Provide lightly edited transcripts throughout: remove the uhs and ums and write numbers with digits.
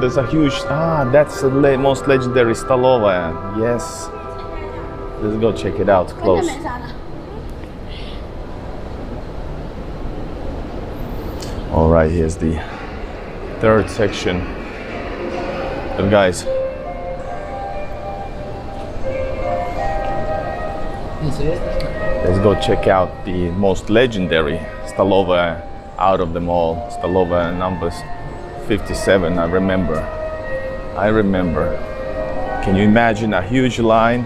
there's a huge, that's the most legendary Stolovaya. Yes. Let's go check it out close. All right, here's the third section. And guys, let's go check out the most legendary Stolovaya out of them all. Stolovaya numbers 57, I remember. Can you imagine a huge line?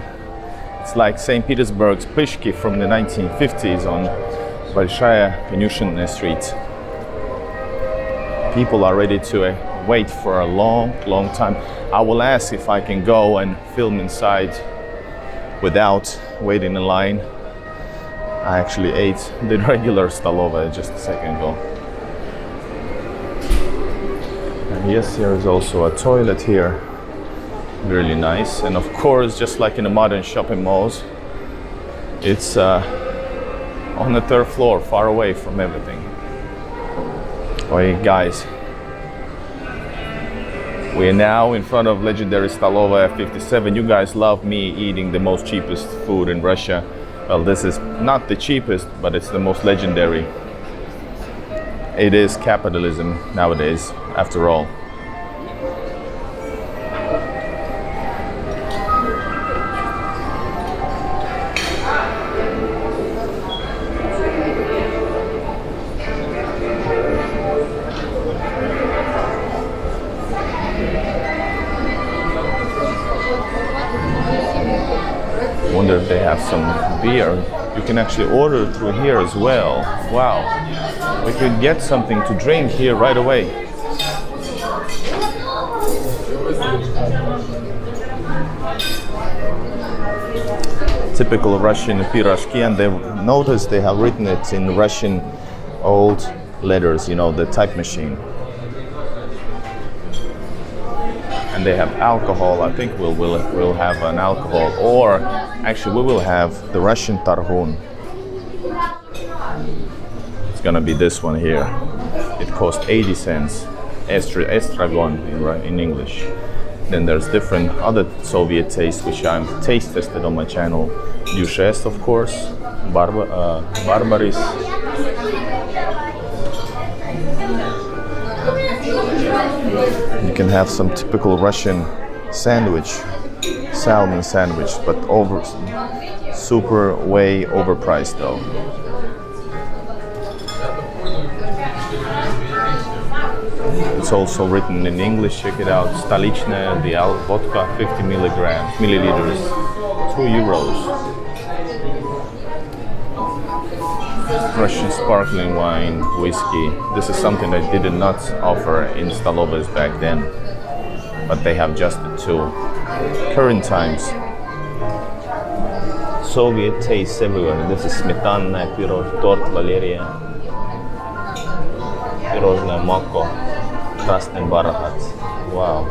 It's like St. Petersburg's Pishki from the 1950s on Большая Конюшенная Street. People are ready to wait for a long time. I will ask if I can go and film inside without waiting in line. I actually ate the regular Stolovaya just a second ago. And yes, there is also a toilet here. Really nice. And of course, just like in the modern shopping malls, it's on the third floor, far away from everything. Okay, guys, we are now in front of legendary Stolovaya 57. You guys love me eating the most cheapest food in Russia. Well, this is not the cheapest, but it's the most legendary. It is capitalism nowadays, after all. Wonder if they have some beer. You can actually order through here as well. Wow, we could get something to drink here right away. Typical Russian pirozhki, and they notice they have written it in Russian old letters, you know, the type machine. And they have alcohol. I think we'll have an alcohol, or actually we will have the Russian tarhun. It's gonna be this one here. It costs 80 cents. Estragon in English. Then there's different other Soviet tastes which I'm taste tested on my channel. Duchess, of course, Barbaris. You can have some typical Russian sandwich, salmon sandwich, but super way overpriced though. It's also written in English. Check it out. Stolichная, the vodka, 50 milliliters, €2. Russian sparkling wine, whiskey. This is something they did not offer in Stolovayas back then, but they have adjusted to current times. Soviet tastes everywhere. This is smetana, торт Valeria, пирожное Mokko, красный бархат. Wow.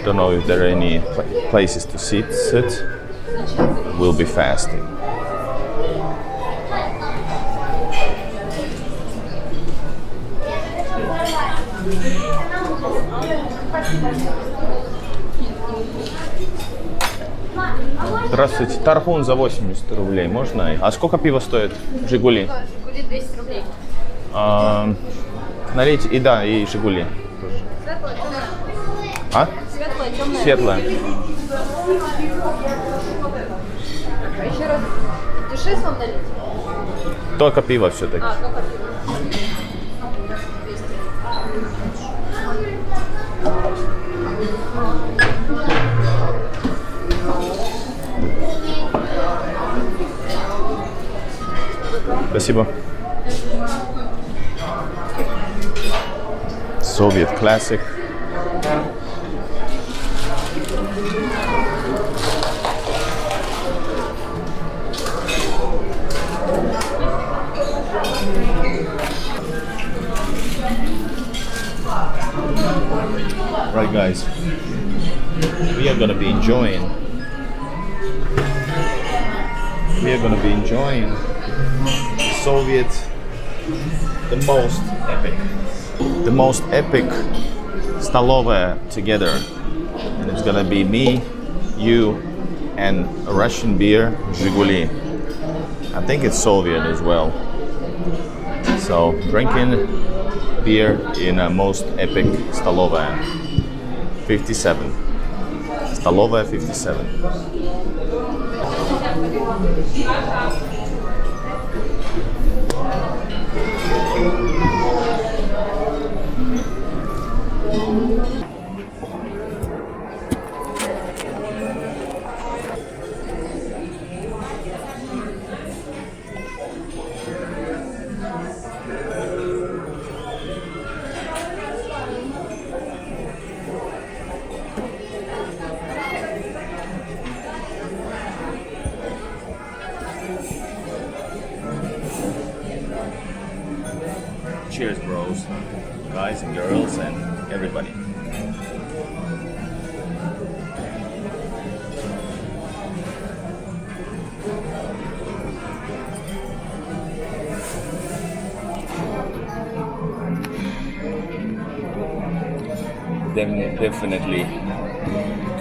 Don't know if there are any places to sit. We'll be fasting. Здравствуйте, тархун за 80 рублей, можно? А сколько пива стоит? Жигули? Жигули 200 рублей. Налейте, и да, и Жигули. Светлое, темное. А? Светлое, темное. Светлое. А еще раз, дешес вам налить? Только пиво все-таки. Только пиво. Спасибо. Soviet classic. Right, guys, we are gonna be enjoying. Soviet, the most epic Stolovaya together, and it's gonna be me, you, and a Russian beer, Zhiguli. I think it's Soviet as well. So drinking beer in a most epic Stolovaya. 57. Stolovaya 57. Cheers, bros, guys and girls, and everybody. Definitely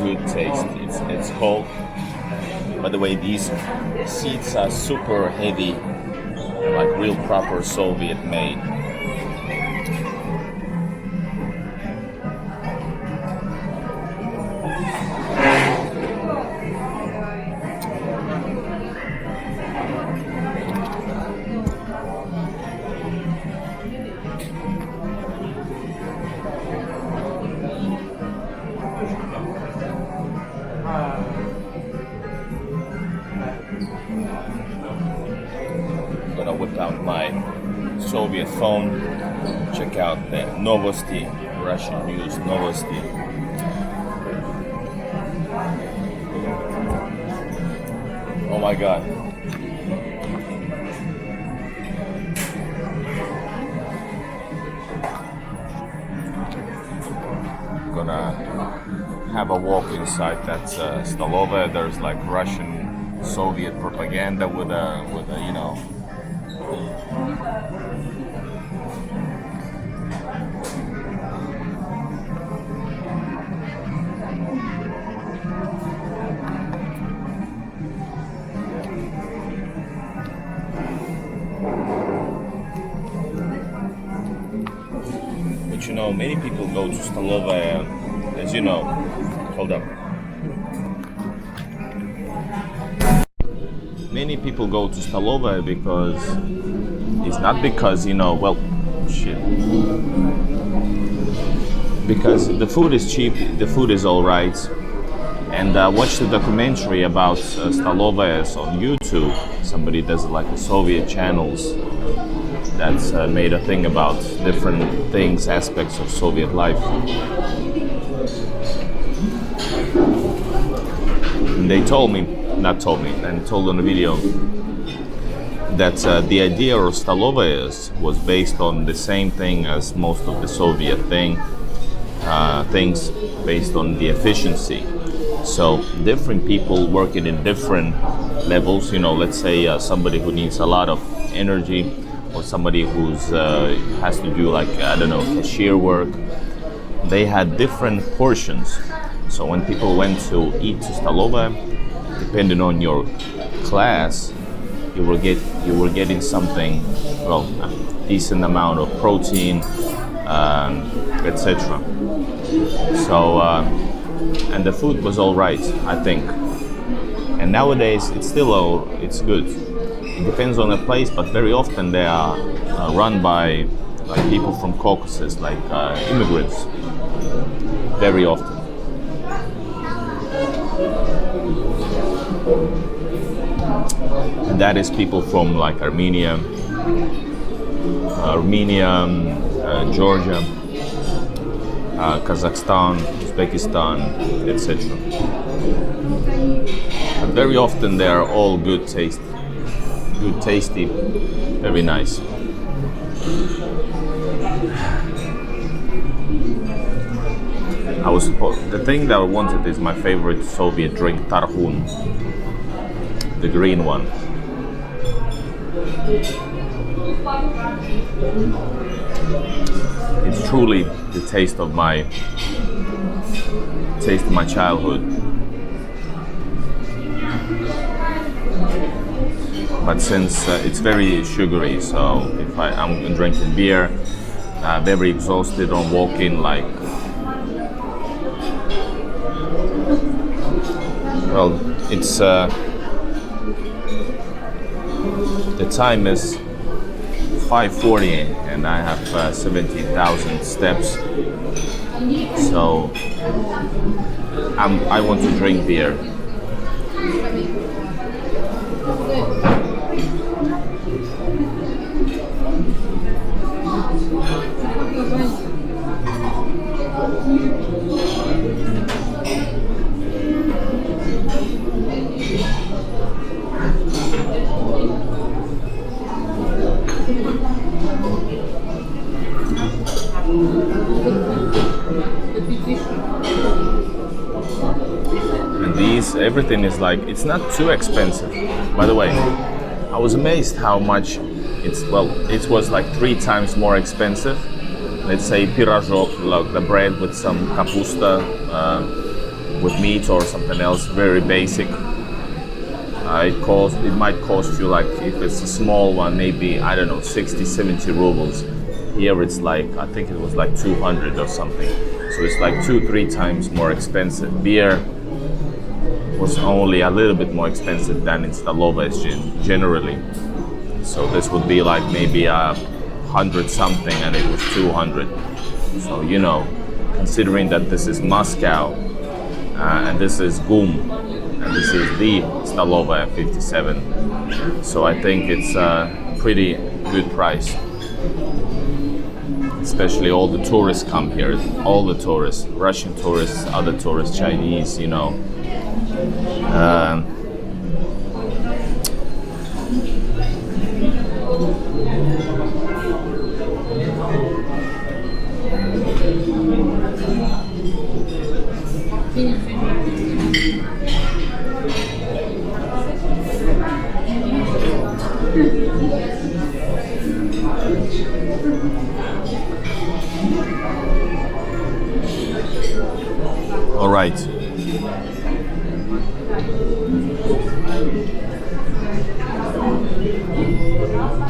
good taste. It's cold. By the way, these seats are super heavy, like real proper Soviet made. I'm gonna whip out my Soviet phone, check out the Novosti, Russian news, Novosti. Oh my God. Gonna have a walk inside that Stolovaya. There's like Russian Soviet propaganda with a you know. But you know, many people go to Stolovaya, as you know. Hold up. Many people go to Stolovaya because it's not because, you know, well, shit. Because the food is cheap, the food is all right. And I watched a documentary about Stolovayas on YouTube. Somebody does like a Soviet channels that's made a thing about different things, aspects of Soviet life. And they told me, and told on the video that the idea of Stolovayas was based on the same thing as most of the Soviet things, based on the efficiency. So different people working in different levels, you know, let's say somebody who needs a lot of energy, or somebody who's has to do like, I don't know, cashier work. They had different portions. So when people went to eat to Stolovaya, depending on your class, you were getting something, well, a decent amount of protein, etc. So and the food was all right, I think. And nowadays it's good. It depends on the place, but very often they are run by like people from Caucasus, like immigrants. Very often. And that is people from like Armenia, Georgia, Kazakhstan, Uzbekistan, etc. But very often they are all good tasty, very nice. I The thing that I wanted is my favorite Soviet drink, tarhun, the green one. It's truly the taste of my childhood. But since it's very sugary, so if I'm drinking beer, very exhausted on walking, like, well, it's the time is 5:40 and I have 17,000 steps, so I want to drink beer. And everything is like, it's not too expensive. By the way, I was amazed how much it was like 3 times more expensive. Let's say pirozhok, like the bread with some kapusta, with meat or something else, very basic. It might cost you, like, if it's a small one, maybe, I don't know, 60, 70 rubles. Here it's like, I think it was like 200 or something. So it's like 2-3 times more expensive. Beer was only a little bit more expensive than in Stolovaya generally. So this would be like maybe 100 something and it was 200. So, you know, considering that this is Moscow and this is GUM and this is the Stolovaya 57. So I think it's a pretty good price. Especially all the tourists come here, all the tourists, Russian tourists, other tourists, Chinese, you know. All right.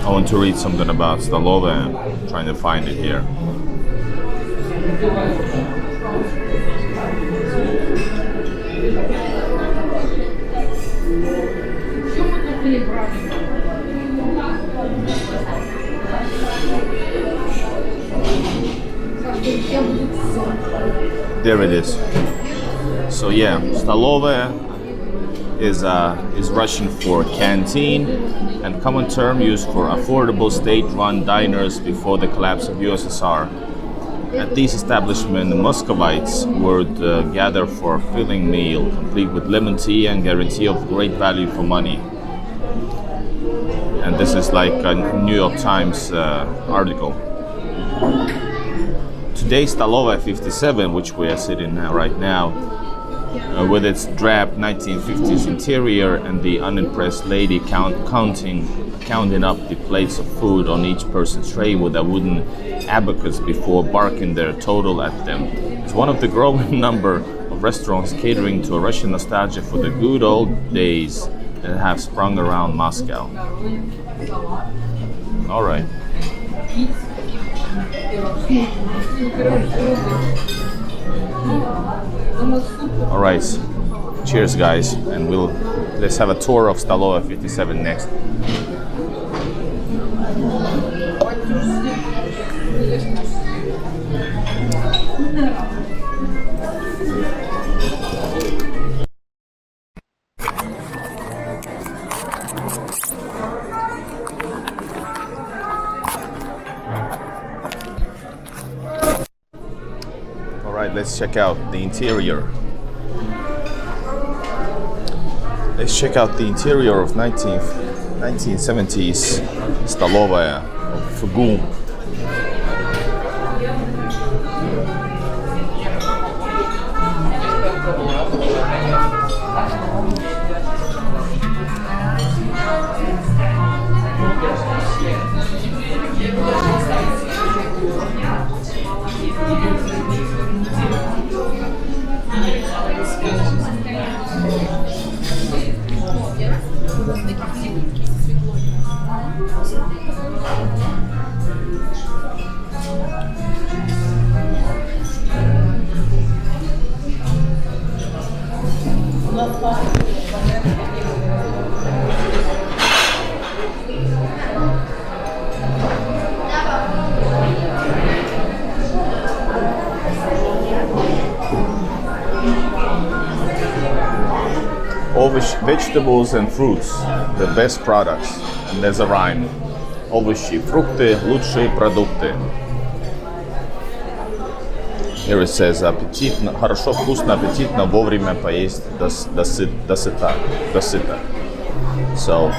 I want to read something about Stolovaya. I'm trying to find it here. There it is. So yeah, Stolovaya is Russian for canteen and common term used for affordable state-run diners before the collapse of USSR. At these establishments, the Muscovites would gather for a filling meal, complete with lemon tea and guarantee of great value for money. And this is like a New York Times article. Today's Stolovaya 57, which we are sitting right now, with its drab 1950s interior and the unimpressed lady counting up the plates of food on each person's tray with a wooden abacus before barking their total at them, is one of the growing number of restaurants catering to a Russian nostalgia for the good old days that have sprung around Moscow. All right. All right. Cheers, guys, and let's have a tour of Stolovaya 57 next. Let's check out the interior. Let's check out the interior of 1970s Stolovaya of GUM. Vegetables and fruits, the best products. And there's a rhyme. Овощи, фрукты, лучшие продукты. Here it says, аппетитно, хорошо, вкусно, аппетитно, вовремя поесть досыта. So,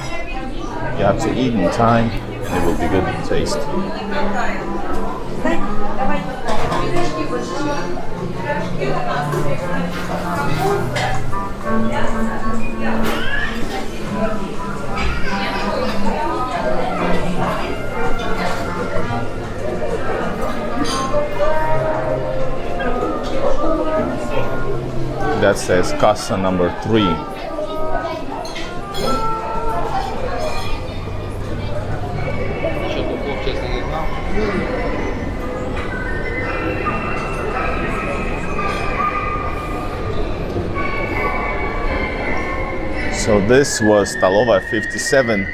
you have to eat in time, and it will be good in taste. That says Casa number 3. So this was Stolovaya 57,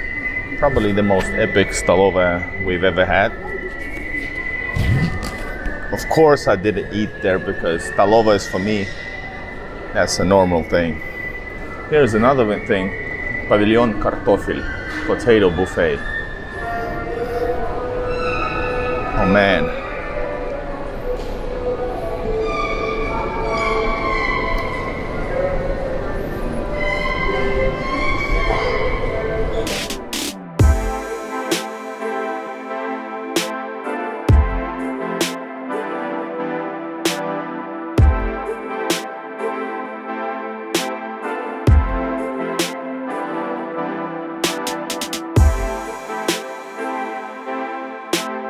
probably the most epic Stolovaya we've ever had. Of course I didn't eat there because Stolovaya is for me, that's a normal thing. Here's another thing, Pavilion Kartoffel, potato buffet. Oh man.